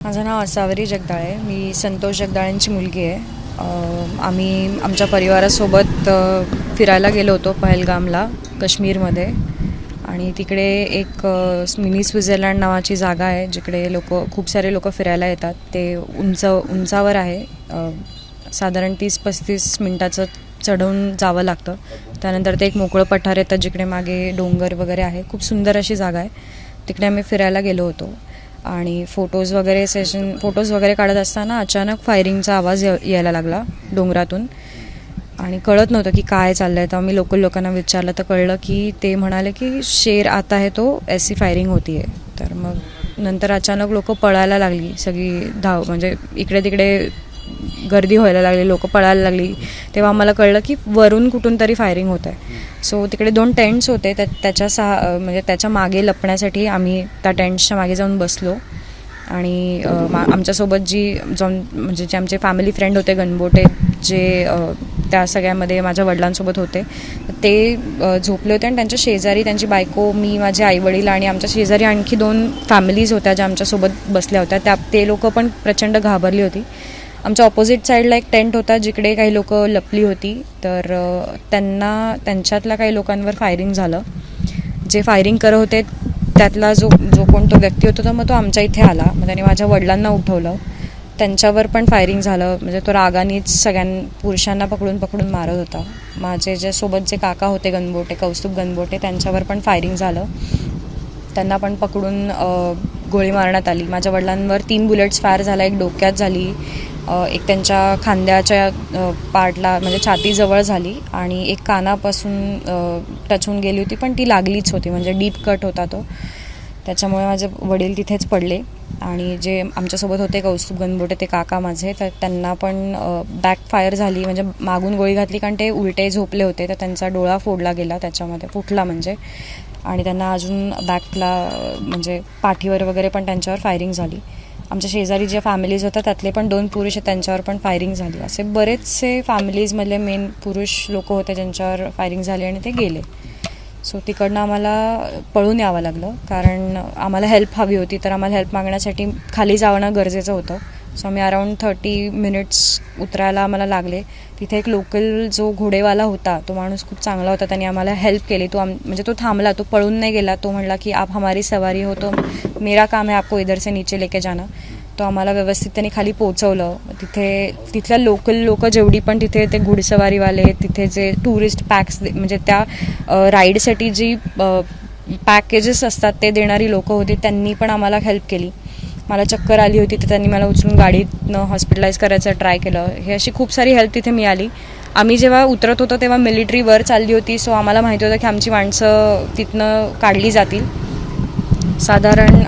माझं नाव असावरी जगदाळे. मी संतोष जगदाळेंची मुलगी आहे. आम्ही आमच्या परिवारासोबत फिरायला गेलो होतो पहलगामला, काश्मीरमध्ये. आणि तिकडे एक मिनी स्वित्झर्लंड नावाची जागा आहे जिकडे खूप सारे लोक फिरायला येतात. ते उंचावर आहे. साधारण 30-35 मिनटाचं चढवून जावं लागतं. त्यानंतर ते एक मोकळं पठार येतं जिकडे मागे डोंगर वगैरे आहे. खूप सुंदर अशी जागा आहे. तिकडे आम्ही फिरायला गेलो होतो आणि फोटोज वगैरे काढत असताना अचानक फायरिंगचा आवाज यायला लागला डोंगरातून. आणि कळत नव्हतं की काय चाललं आहे. तर आम्ही लोकांना विचारलं तर कळलं की ते म्हणाले की शेर आता आहे, तो ऐसी फायरिंग होती आहे. तर मग नंतर अचानक लोक पळायला लागली, सगळी म्हणजे इकडे तिकडे गर्दी व्हायला लागली, लोक पळायला लागली. तेव्हा आम्हाला कळलं की वरून कुठून तरी फायरिंग होत आहे. सो तिकडे 2 टेंट्स होते. त्याच्या मागे लपण्यासाठी आम्ही त्या टेंट्सच्या मागे जाऊन बसलो. आणि आमच्यासोबत जे आमचे फॅमिली फ्रेंड होते गणबोटे, जे त्या सगळ्यामध्ये माझ्या वडिलांसोबत होते, ते झोपले होते. आणि त्यांच्या शेजारी त्यांची बायको, मी, माझे आईवडील आणि आमच्या शेजारी आणखी 2 फॅमिलीज होत्या ज्या आमच्यासोबत बसल्या होत्या. ते लोक पण प्रचंड घाबरली होती. आमच्या ऑपोजिट साईडला एक टेंट होता जिकडे काही लोक लपली होती. तर त्यांच्यातल्या काही लोकांवर फायरिंग झालं. जे फायरिंग करत होते त्यातला जो कोण तो व्यक्ती होता तर मग तो आमच्या इथे आला. मग त्याने माझ्या वडिलांना उठवलं. त्यांच्यावर पण फायरिंग झालं. म्हणजे तो रागानेच पुरुषांना पकडून मारत होता. माझे जे सोबत जे काका होते गणबोटे, कौस्तुभ गणबोटे, त्यांच्यावर पण फायरिंग झालं. त्यांना पण पकडून गोळी मारण्यात आली. माझ्या वडिलांवर 3 बुलेट्स फायर झाला. एक डोक्यात झाली, एक त्यांच्या खांद्याच्या पार्टला म्हणजे छातीजवळ झाली, आणि एक कानापासून टच होऊन गेली होती, पण ती लागलीच होती. म्हणजे डीप कट होता तो. त्याच्यामुळे माझे वडील तिथेच पडले. आणि जे आमच्यासोबत होते कौस्तुभ गणबोटे, ते काका माझे, तर त्यांना पण बॅकफायर झाली. म्हणजे मागून गोळी घातली, कारण ते उलटे झोपले होते. तर त्यांचा डोळा फोडला गेला, त्याच्यामध्ये फुटला म्हणजे. आणि त्यांना अजून बॅकला म्हणजे पाठीवर वगैरे पण त्यांच्यावर फायरिंग झाली. आमच्या शेजारी ज्या फॅमिलीज होत्या त्यातले पण 2 पुरुष आहेत, त्यांच्यावर पण फायरिंग झाली. असे बरेचसे फॅमिलीजमधले मेन पुरुष लोक होते ज्यांच्यावर फायरिंग झाली आणि ते गेले. सो तिकडनं आम्हाला पळून यावं लागलं, कारण आम्हाला हेल्प हवी होती. तर आम्हाला हेल्प मागण्यासाठी खाली जाणं गरजेचं होतं. सो आम्ही अराऊंड 30 मिनिट्स उतरायला आम्हाला लागले. तिथे एक लोकल जो घोडेवाला होता, तो माणूस खूप चांगला होता. त्याने आम्हाला हेल्प केली. म्हणजे तो थांबला, तो पळून नाही गेला. तो म्हणला की आप हमारी सवारी हो, तो मेरा काम है आपको इधर से नीचे लेके जाना. तो आम्हाला व्यवस्थित त्यांनी खाली पोहोचवलं. तिथल्या लोक जेवढी पण तिथे ते घोडेसवारीवाले, तिथे जे टुरिस्ट पॅक्स म्हणजे त्या राईडसाठी जी पॅकेजेस असतात ते देणारी लोकं होती, त्यांनी पण आम्हाला हेल्प केली. मला चक्कर आली होती तर त्यांनी मला उचलून गाडीतनं हॉस्पिटलाइज करायचं ट्राय केलं. हे अशी खूप सारी हेल्प तिथे मिळाली. आम्ही जेव्हा उतरत होतो तेव्हा मिलिटरी वर चालली होती. सो आम्हाला माहिती होतं की आमची माणसं तिथनं काढली जातील. साधारण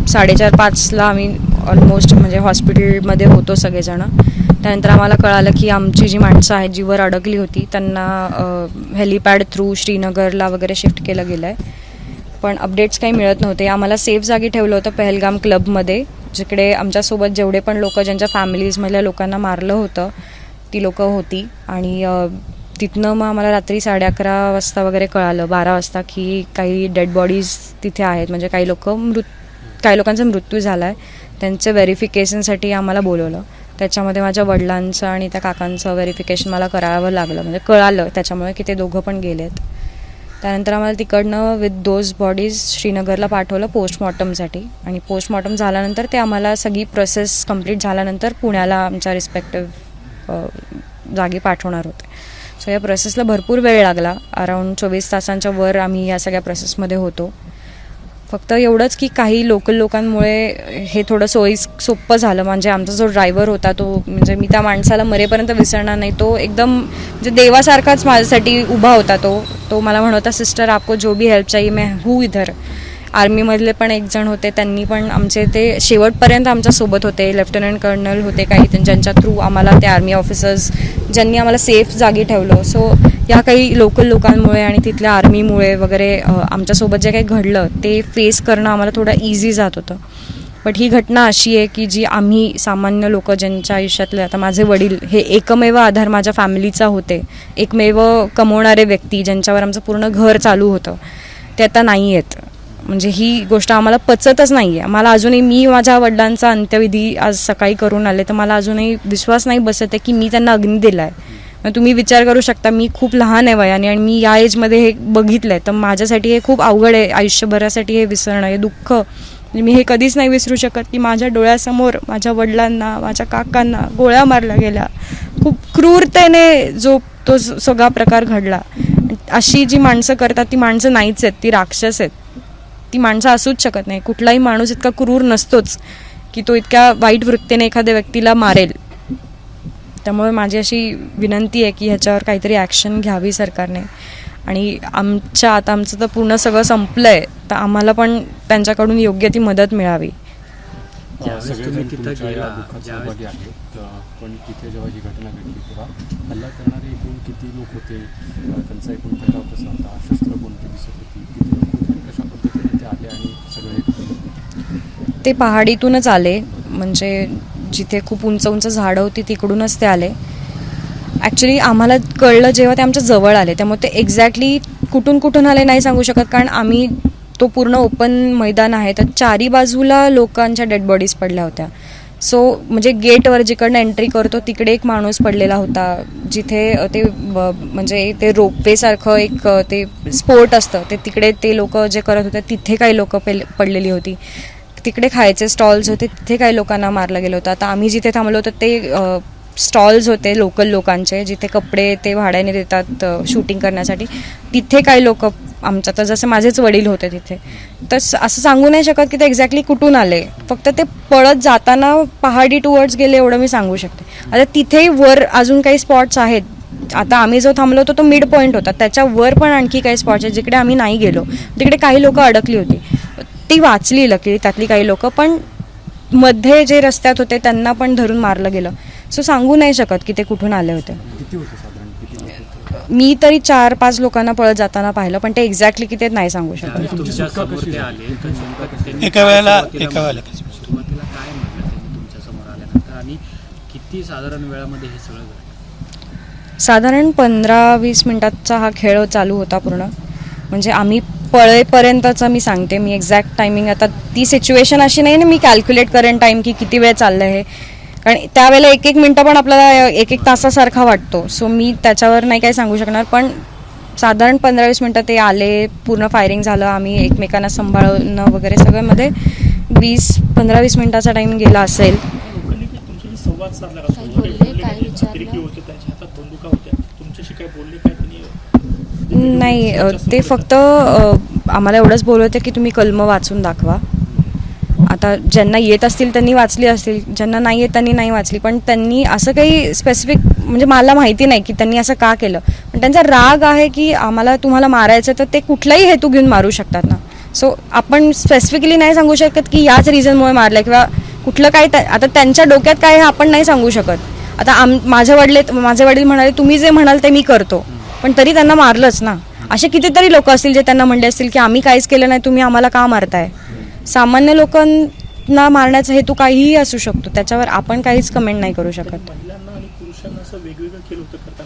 4:30-5ला आम्ही ऑलमोस्ट म्हणजे हॉस्पिटलमध्ये होतो सगळेजणं. त्यानंतर आम्हाला कळालं की आमची जी माणसं आहेत, जी वर अडकली होती, त्यांना हेलिपॅड थ्रू श्रीनगरला वगैरे शिफ्ट केलं गेलं आहे. पण अपडेट्स काही मिळत नव्हते. आम्हाला सेफ जागी ठेवलं होतं पहलगाम क्लबमध्ये, जिकडे आमच्यासोबत जेवढे पण लोक ज्यांच्या फॅमिलीजमधल्या लोकांना मारलं होतं ती लोकं होती. आणि तिथनं मग आम्हाला रात्री 11:30 वाजता वगैरे कळालं, 12 वाजता, की काही डेड बॉडीज तिथे आहेत. म्हणजे काही लोकांचा मृत्यू झाला आहे. त्यांचं व्हेरिफिकेशनसाठी आम्हाला बोलवलं. त्याच्यामध्ये माझ्या वडिलांचं आणि त्या काकांचं व्हेरिफिकेशन मला करावं लागलं. म्हणजे कळालं त्याच्यामुळे की ते दोघं पण गेलेत. त्यानंतर आम्हाला तिकडनं विथ दोज बॉडीज श्रीनगरला पाठवलं पोस्टमॉर्टमसाठी. आणि पोस्टमॉर्टम झाल्यानंतर ते आम्हाला सगळी प्रोसेस कंप्लीट झाल्यानंतर पुण्याला आमच्या रिस्पेक्टिव्ह जागी पाठवणार होते. सो या प्रोसेसला भरपूर वेळ लागला. अराऊंड 24 तासांच्या वर आम्ही या सगळ्या प्रोसेसमध्ये होतो. फक्त एवढंच की काही लोकांमुळे हे थोडं सोपं झालं. म्हणजे आमचा जो ड्रायव्हर होता, तो म्हणजे मी त्या माणसाला मरेपर्यंत विसरणार नाही. तो एकदम म्हणजे देवासारखाच माझ्यासाठी उभा होता. तो मला म्हणत होता, सिस्टर आपको जो भी हेल्प चाहिए मैं हूँ इधर. आर्मीमधले पण एक जण होते, त्यांनी पण आमचे ते शेवटपर्यंत आमच्यासोबत होते. लेफ्टनंट कर्नल होते काही, ज्यांच्या थ्रू आम्हाला ते आर्मी ऑफिसर्स ज्यांनी आम्हाला सेफ जागी ठेवलं. सो या काही लोकल लोकांमुळे आणि तिथल्या आर्मीमुळे वगैरे आमच्यासोबत जे काही घडलं ते फेस करणं आम्हाला थोडं इझी जात होतं. बट ही घटना अशी आहे की जी आम्ही सामान्य लोक ज्यांच्या आयुष्यातले, आता माझे वडील हे एकमेव आधार माझ्या फॅमिलीचा होते, एकमेव कमवणारे व्यक्ती ज्यांच्यावर आमचं पूर्ण घर चालू होतं, ते आता नाही आहेत. म्हणजे ही गोष्ट आम्हाला पचतच नाही आहे. मला अजूनही, मी माझ्या वडिलांचा अंत्यविधी आज सकाळी करून आले तर मला अजूनही विश्वास नाही बसत आहे की मी त्यांना अग्नी दिला आहे. मग तुम्ही विचार करू शकता, मी खूप लहान आहे वयाने आणि मी या एजमध्ये हे बघितलं आहे, तर माझ्यासाठी हे खूप अवघड आहे. आयुष्यभरासाठी हे विसरणं, हे दुःख मी हे कधीच नाही विसरू शकत की माझ्या डोळ्यासमोर माझ्या वडिलांना, माझ्या काकांना गोळ्या मारल्या गेल्या. खूप क्रूरतेने तो सगळा प्रकार घडला. अशी जी माणसं करतात ती माणसं नाहीच आहेत, ती राक्षस आहेत. ती माणसं असूच शकत नाही. कुठलाही माणूस इतका क्रूर नसतोच की तो इतक्या वाईट वृत्तीने एखाद्या व्यक्तीला मारेल. त्यामुळे माझी अशी विनंती आहे की ह्याच्यावर काहीतरी ॲक्शन घ्यावी सरकारने. आणि आता आमचं तर पूर्ण सगळं संपलं आहे, तर आम्हाला पण त्यांच्याकडून योग्य ती मदत मिळावी. सगळेजण तुमच्या या दुःखात सहभागी आहेत, पण तिथे जेव्हा ही घटना घडली तेव्हा हल्ला करणारे एकूण किती लोक होते, त्यांचा एकूण प्रकार कसा होता, शस्त्र कोणती दिसत होती, किती लोक होते आणि कशा पद्धतीने ते आले आणि सगळे? ते पहाडीतूनच आले, म्हणजे जिथे खूप उंच उंच झाडं होती तिकडूनच ते आले. ॲक्च्युली आम्हाला कळलं जेव्हा ते आमच्या जवळ आले, त्यामुळे ते एक्झॅक्टली कुठून आले नाही सांगू शकत, कारण आम्ही तो पूर्ण ओपन मैदान आहे, तर चारी बाजूला लोकांच्या डेड बॉडीज पडल्या होत्या. सो म्हणजे गेटवर जिकडनं एंट्री करतो तिकडे एक माणूस पडलेला होता, जिथे ते म्हणजे ते रोपवेसारखं एक ते स्पोर्ट असतं ते तिकडे ते लोक जे करत होते तिथे काही लोक पडलेली होती. तिकडे खायचे स्टॉल्स होते, तिथे काही लोकांना मारलं गेलं होतं. आता आम्ही जिथे थांबलो होतो ते स्टॉल्स होते लोकल लोकांचे, जिथे कपडे ते भाड्याने देतात शूटिंग करण्यासाठी. तिथे काही लोक आमच्या, तर जसे माझेच वडील होते तिथे, तर असं सांगू नाही शकत की ते एक्झॅक्टली कुठून आले. फक्त ते पळत जाताना पहाडी टुवर्ड्स गेले एवढं मी सांगू शकते. आता तिथेही वर अजून काही स्पॉट्स आहेत. आता आम्ही जो थांबलो होतो तो मिड पॉईंट होता, त्याच्यावर पण आणखी काही स्पॉट्स आहेत जिकडे आम्ही नाही गेलो. तिकडे काही लोक अडकली होती, ती वाचली लकीली त्यातली काही लोक, पण मध्ये जे रस्त्यात होते त्यांना पण धरून मारलं गेलं. सो सांगू नाही शकत की ते कुठून आले होते. किती होते साधारण, किती लोक होते? मी तरी 4-5 लोकांना पळत जाताना पाहिलं, पण ते एक्झॅक्टली किती नाही सांगू शकत. एका वेळेला सुरुवातीला काय म्हटलं त्यांनी तुमच्या समोर आल्यानंतर आणि किती साधारण वेळामध्ये हे सगळं घडलं? साधारण 15-20 मिनिटाचा हा खेळ चालू होता पूर्ण. म्हणजे आम्ही पळेपर्यंतचं मी सांगते, मी एक्झॅक्ट टायमिंग, आता ती सिच्युएशन अशी नाही ना मी कॅल्क्युलेट करेन टाईम की किती वेळ चाललं आहे, कारण त्यावेळेला एक मिनटं पण आपल्याला एक तासासारखा वाटतो. सो मी त्याच्यावर नाही काही सांगू शकणार, पण साधारण 15-20 मिनटं ते आले, पूर्ण फायरिंग झालं, आम्ही एकमेकांना सांभाळणं वगैरे सगळ्यामध्ये 15-20 मिनिटाचा टाईम गेला असेल. नाही, ते फक्त आम्हाला एवढंच बोलत होते की तुम्ही कलम वाचून दाखवा. आता ज्यांना येत असतील त्यांनी वाचली असतील, ज्यांना नाही येत त्यांनी नाही वाचली, पण त्यांनी असं काही स्पेसिफिक म्हणजे मला माहिती नाही की त्यांनी असं का केलं, पण त्यांचा राग आहे की आम्हाला तुम्हाला मारायचं तर ते कुठलाही हेतू घेऊन मारू शकतात ना. सो आपण स्पेसिफिकली नाही सांगू शकत की याच रिझनमुळे मारलं किंवा कुठलं काय, आता त्यांच्या डोक्यात काय हे आपण नाही सांगू शकत. आता माझे वडील म्हणाले तुम्ही जे म्हणाल ते मी करतो, पण तरी त्यांना मारलंच ना. असे कितीतरी लोक असतील जे त्यांना म्हणले असतील की आम्ही काहीच केलं नाही, तुम्ही आम्हाला का मारताय. सामान्य लोकांना मारण्याचा हेतू काहीही असू शकतो, त्याच्यावर आपण काहीच कमेंट नाही करू शकत.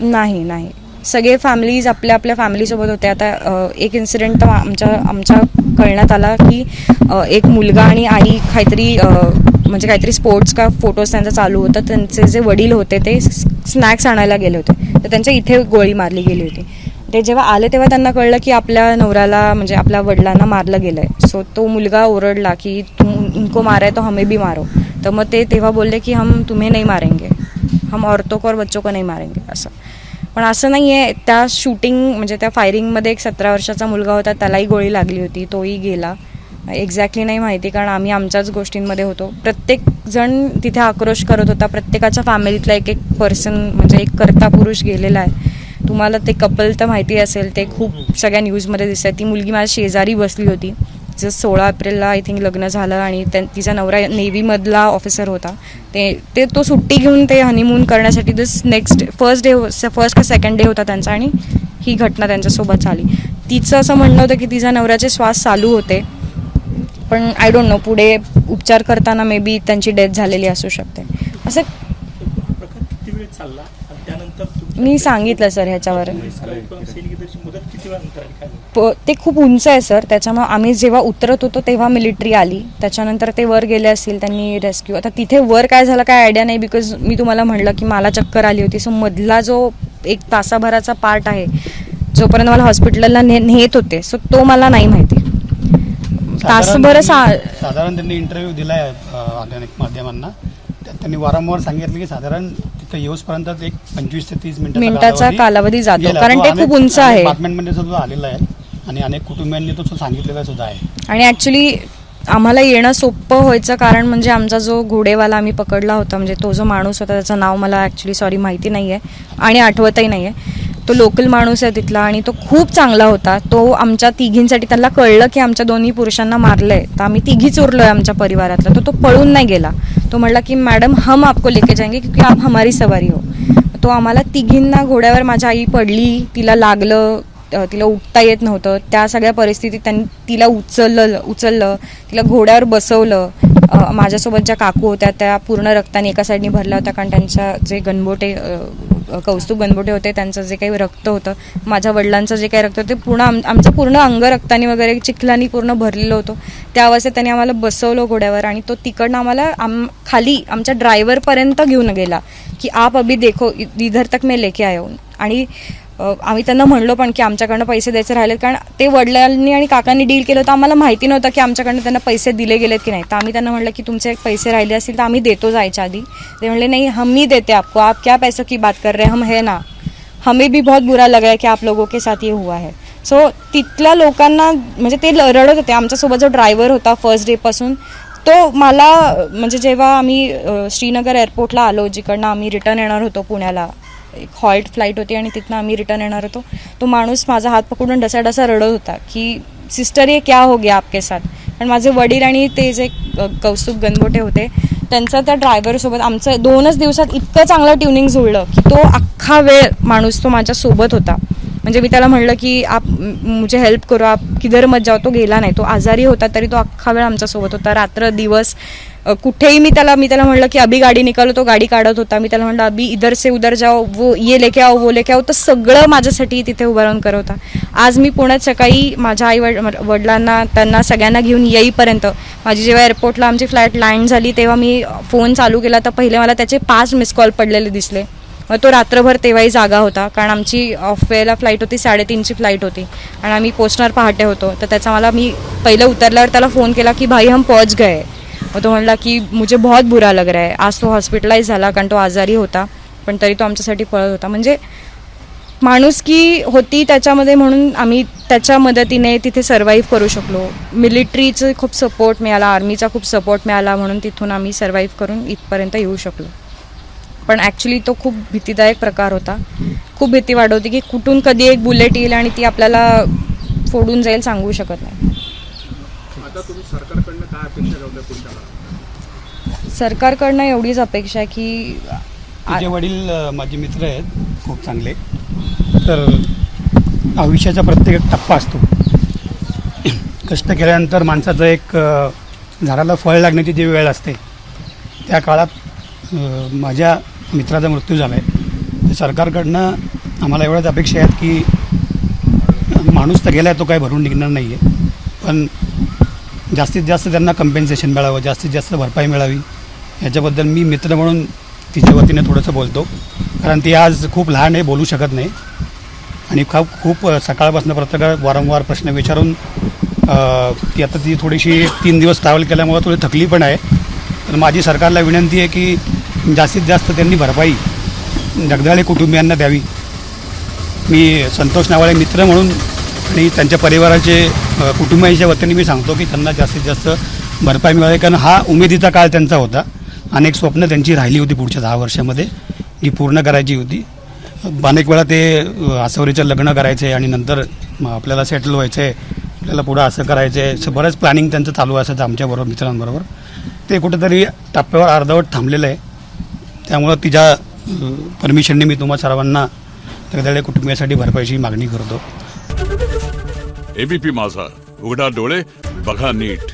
नाही, सगळे फॅमिलीज आपल्या फॅमिलीसोबत होते. आता एक इन्सिडेंट तर आमच्या कळण्यात आला की एक मुलगा आणि आई काहीतरी स्पोर्ट्स का फोटोज त्यांचा चालू होता, त्यांचे जे वडील होते ते स्नॅक्स आणायला गेले होते, तर त्यांच्या इथे गोळी मारली गेली होती. ते जेव्हा आले तेव्हा त्यांना कळलं की आपल्या नवऱ्याला म्हणजे आपल्या वडिलांना मारलं गेलं आहे. सो तो मुलगा ओरडला की तुम उनको मारा है तो हमें भी मारो. तर मग ते तेव्हा बोलले की हम तुम्हें नहीं मारेंगे, हम औरतों को और बच्चों को नहीं मारेंगे असं. पण असं नाही आहे. त्या शूटिंग म्हणजे त्या फायरिंगमध्ये एक 17 वर्षाचा मुलगा होता, त्यालाही गोळी लागली होती, तोही गेला. एक्झॅक्टली नाही माहिती, कारण आम्ही आमच्याच गोष्टींमध्ये होतो. प्रत्येक जण तिथे आक्रोश करत होता. प्रत्येकाच्या फॅमिलीतला एक पर्सन म्हणजे एक कर्ता पुरुष गेलेला आहे. तुम्हाला ते कपल तर माहिती असेल, ते खूप सगळ्या न्यूजमध्ये दिसत आहे. ती मुलगी माझ्या शेजारी बसली होती, तिचं 16 एप्रिलला आय थिंक लग्न झालं आणि तिचा नवरा नेव्हीमधला ऑफिसर होता. तो सुट्टी घेऊन ते हनीमून करण्यासाठी फर्स्ट का सेकंड डे होता त्यांचा, आणि ही घटना त्यांच्यासोबत झाली. तिचं असं म्हणणं होतं की तिच्या नवऱ्याचे श्वास चालू होते, पण आय डोंट नो पुढे उपचार करताना मे बी त्यांची डेथ झालेली असू शकते. असं किती वेळ चालला आणि त्यानंतर मी सांगितलं सर ह्याच्यावर ते खूप उंच आहे सर, त्याच्यामुळे आम्ही जेव्हा उतरत होतो तेव्हा मिलिटरी आली, त्याच्यानंतर ते वर गेले असतील, त्यांनी रेस्क्यू. आता तिथे वर काय झालं काय आयडिया नाही, बिकॉज मी तुम्हाला म्हणलं की मला चक्कर आली होती. सो मधला जो 1 तासाभराचा पार्ट आहे जोपर्यंत मला हॉस्पिटलला नेत होते, सो तो मला नाही माहिती. तासभर साधारण त्यांनी इंटरव्ह्यू दिलाय अनेक माध्यमांना, त्यात त्यांनी वारंवार सांगितलं की साधारण तिथे येऊसपर्यंत एक 25 ते 30 मिनिटाचा कालावधी जातो, कारण ते खूप उंच आहे. अपार्टमेंटमध्ये सुद्धा आलेला आहे आणि अनेक कुटुंबियांनी तो सांगितलेला सुद्धा आहे. आणि ॲक्च्युली आम्हाला येणं सोपं व्हायचं कारण म्हणजे आमचा जो घोडेवाला आम्ही पकडला होता, म्हणजे तो जो माणूस होता त्याचं नाव मला ॲक्च्युली सॉरी माहिती नाही आहे आणि आठवतही नाही आहे. तो लोकल माणूस आहे तिथला आणि तो खूप चांगला होता. तो आमच्या तिघींसाठी, त्यांना कळलं की आमच्या दोन्ही पुरुषांना मारलंय तर आम्ही तिघीच उरलो आहे आमच्या परिवारातला, तो पळून नाही गेला. तो म्हटला की मॅडम हम आपको लेके जाएंगे क्योंकि आप हमारी सवारी हो. तो आम्हाला तिघींना घोड्यावर, माझी आई पडली, तिला लागलं, तिला उठता येत नव्हतं, त्या सगळ्या परिस्थितीत त्यांनी तिला उचललं, तिला घोड्यावर बसवलं. माझ्यासोबत ज्या काकू होत्या त्या पूर्ण रक्ताने एका साईडनी भरल्या होत्या, कारण त्यांच्या जे गणबोटे कौस्तुभ गणबोटे होते त्यांचं जे काही रक्त होतं, माझ्या वडिलांचं जे काही रक्त होतं ते पूर्ण आमचं पूर्ण अंग रक्ताने वगैरे चिखलानी पूर्ण भरलेलं होतं. त्या अवस्थेत त्यांनी आम्हाला बसवलं घोड्यावर आणि तो तिकडनं आम्हाला खाली आमच्या ड्रायव्हरपर्यंत घेऊन गेला की आप अभी देखो इधर तक मैं लेके आयो. आणि आम्ही त्यांना म्हणलो पण की आमच्याकडनं पैसे द्यायचे राहिलेत, कारण ते वडिलांनी आणि काकांनी डील केलं होतं, आम्हाला माहिती नव्हतं की आमच्याकडनं त्यांना पैसे दिले गेलेत की नाही. तर आम्ही त्यांना म्हणलं की तुमचे पैसे राहिले असतील तर आम्ही देतो जायच्या आधी. ते म्हणले नाही हम ही देते आपको, आप क्या पैसों की बात कर रहे हैं, हम है ना. हमें भी बहुत बुरा लगा है की आप लोगों के साथ ये हुआ है. सो तिथल्या लोकांना म्हणजे ते रडत होते. आमच्यासोबत जो ड्रायव्हर होता फर्स्ट डेपासून, तो मला म्हणजे जेव्हा आम्ही श्रीनगर एअरपोर्टला आलो, जिकडनं आम्ही रिटर्न येणार होतो पुण्याला, एक हॉल्ट फ्लाईट होती आणि तिथनं आम्ही रिटर्न येणार होतो, तो माणूस माझा हात पकडून डसाडसा रडत होता की सिस्टर ये क्या हो गया आपके साथ. पण माझे वडील आणि ते जे कौस्तुभ गणबोटे होते त्यांचं त्या ड्रायव्हरसोबत आमचं 2च दिवसात इतकं चांगलं ट्युनिंग जुळलं की तो अख्खा वेळ माणूस तो माझ्यासोबत होता. म्हणजे मी त्याला म्हणलं की आप मुझे हेल्प करो, आप किधर मत जाओ, तो गेला नाही. तो आजारी होता तरी तो अख्खा वेळ आमच्यासोबत होता, रात्र दिवस कुठेही. मी त्याला म्हणलं की अभी गाडी निकालो, तो गाडी काढत होता. मी त्याला म्हणलं अभी इधर से उधर जाओ, वो ये लेके आओ, वो लेके आओ, तर सगळं माझ्यासाठी तिथे उभं राहून करत होता. आज मी पुण्यात सकाळी माझ्या वडिलांना त्यांना सगळ्यांना घेऊन येईपर्यंत, माझी जेव्हा एअरपोर्टला आमची फ्लाईट लँड झाली तेव्हा मी फोन चालू केला तर पहिले मला त्याचे 5 मिस कॉल पडलेले दिसले. मग तो रात्रभर तेव्हाही जागा होता, कारण आमची ऑफ वेला फ्लाईट होती, 3:30ची फ्लाईट होती आणि आम्ही पोचणार पहाटे होतो. तर त्याचा मी पहिलं उतरल्यावर त्याला फोन केला की भाई हम पहुंच गए. मग तो म्हणला की मुझे बहुत बुरा लग रहा है. आज तो हॉस्पिटलाइज झाला कारण तो आजारी होता, पण तरी तो आमच्यासाठी पळत होता. म्हणजे माणुसकी होती त्याच्यामध्ये, म्हणून आम्ही त्याच्या मदतीने तिथे सर्व्हाइव्ह करू शकलो. मिलिटरीचं खूप सपोर्ट मिळाला, आर्मीचा खूप सपोर्ट मिळाला, म्हणून तिथून आम्ही सर्व्हाइव्ह करून इथपर्यंत येऊ शकलो. पण ॲक्च्युली तो खूप भीतीदायक प्रकार होता. खूप भीती वाढवती की कुठून कधी एक बुलेट येईल आणि ती आपल्याला फोडून जाईल, सांगू शकत नाही. सरकारकडनं एवढीच अपेक्षा आहे की माझे वडील माझे मित्र आहेत खूप चांगले. तर आयुष्याचा प्रत्येक एक टप्पा असतो. कष्ट केल्यानंतर माणसाचं एक झाडाला फळ लागण्याची जी वेळ असते, त्या काळात माझ्या मित्राचा मृत्यू झाला आहे. सरकारकडनं आम्हाला एवढ्याच अपेक्षा आहेत की माणूस तर गेला आहे, तो काय भरून निघणार नाही आहे, पण जास्तीत जास्त त्यांना कम्पेन्सेशन मिळावं, जास्तीत जास्त भरपाई मिळावी, याच्याबद्दल मी मित्र म्हणून तिच्या वतीने थोडंसं बोलतो. कारण ती आज खूप लहान आहे, बोलू शकत नाही आणि खूप सकाळपासून प्रत्येक वारंवार प्रश्न विचारून ती थोडीशी 3 दिवस ट्रॅव्हल केल्यामुळे थोडी थकली पण आहे. तर माझी सरकारला विनंती आहे की जास्तीत जास्त त्यांनी भरपाई जगदाळे कुटुंबियांना द्यावी. मी संतोष नावाळे मित्र म्हणून आणि त्यांच्या परिवाराचे कुटुंबियांच्या वतीने मी सांगतो की त्यांना जास्तीत जास्त भरपाई मिळावी, कारण हा उमेदीचा काळ त्यांचा होता. अनेक स्वप्न त्यांची राहिली होती पुढच्या 10 वर्षामध्ये जी पूर्ण करायची होती. अनेक वेळा ते आसवरीचं लग्न करायचे आणि नंतर आपल्याला सेटल व्हायचं आहे, आपल्याला पुढं असं करायचं आहे, असं बरंच प्लॅनिंग त्यांचं चालू असायचं आमच्याबरोबर मित्रांबरोबर. ते कुठेतरी टप्प्यावर अर्धवट थांबलेलं आहे. त्यामुळं तिच्या परमिशनने मी तुम्हा सर्वांना जगदाळे कुटुंबियासाठी भरपाईची मागणी करतो. एबीपी माझा, उघडा डोळे बघा नीट.